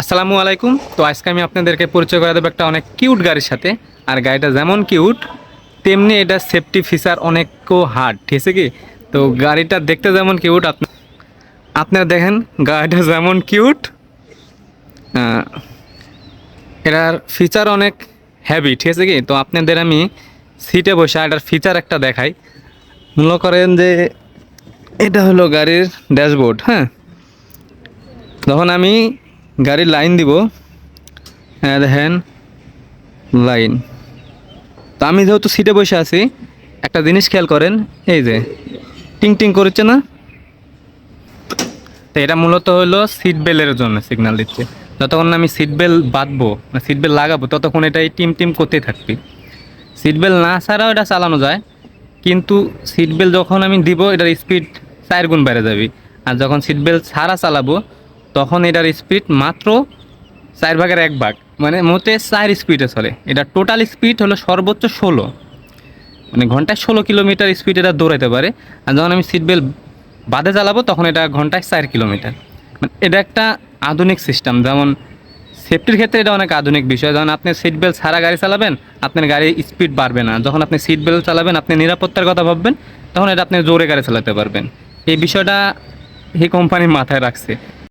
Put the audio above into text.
আসসালামু আলাইকুম। তো আজকে আমি আপনাদেরকে পরিচয় করে দেবো একটা অনেক কিউট গাড়ির সাথে। আর গাড়িটা যেমন কিউট তেমনি এটা সেফটি ফিচার অনেকও হার্ড, ঠিক আছে কি? তো গাড়িটা দেখতে যেমন কিউট আপনারা দেখেন গাড়িটা যেমন কিউট, এটার ফিচার অনেক হেভি, ঠিক আছে কি? তো আপনাদের আমি সিটে বসে এটার ফিচার একটা দেখাই। মনে করেন যে এটা হলো গাড়ির ড্যাশবোর্ড, হ্যাঁ। যখন আমি গাড়ির লাইন দিব, হ্যাঁ দেখেন লাইন। তো আমি যেহেতু সিটে বসে আছি, একটা জিনিস খেয়াল করেন, এই যে টিং টিং করছে না, তো এটা মূলত হলো সিট বেল্টের জন্য সিগন্যাল দিচ্ছে। যতক্ষণ না আমি সিট বেল্ট বাঁধবো, সিট বেল্ট লাগাবো, ততক্ষণ এটাই টিম টিম করতেই থাকবে। সিট বেল্ট না ছাড়াও এটা চালানো যায়, কিন্তু সিট বেল্ট যখন আমি দিব এটার স্পিড 4 গুণ বেড়ে যাবে। আর যখন সিট বেল্ট ছাড়া চালাবো তখন এটার স্পিড মাত্র 4/1 ভাগ, মানে মোটে 4 স্পিডে চলে। এটা টোটাল স্পিড হলো সর্বোচ্চ 16, মানে ঘন্টায় 16 কিলোমিটার স্পিড এটা দৌড়াতে পারে। আর যখন আমি সিট বেল্ট বাদে চালাবো তখন এটা ঘন্টায় 4 কিলোমিটার। মানে এটা একটা আধুনিক সিস্টেম, যেমন সেফটির ক্ষেত্রে এটা অনেক আধুনিক বিষয়। যখন আপনি সিট বেল্ট ছাড়া গাড়ি চালাবেন, আপনার গাড়ির স্পিড বাড়বে না। যখন আপনি সিট বেল্ট চালাবেন, আপনি নিরাপত্তার কথা ভাববেন, তখন এটা আপনি জোরে গাড়ি চালাতে পারবেন। এই বিষয়টা এই কোম্পানি মাথায় রাখছে।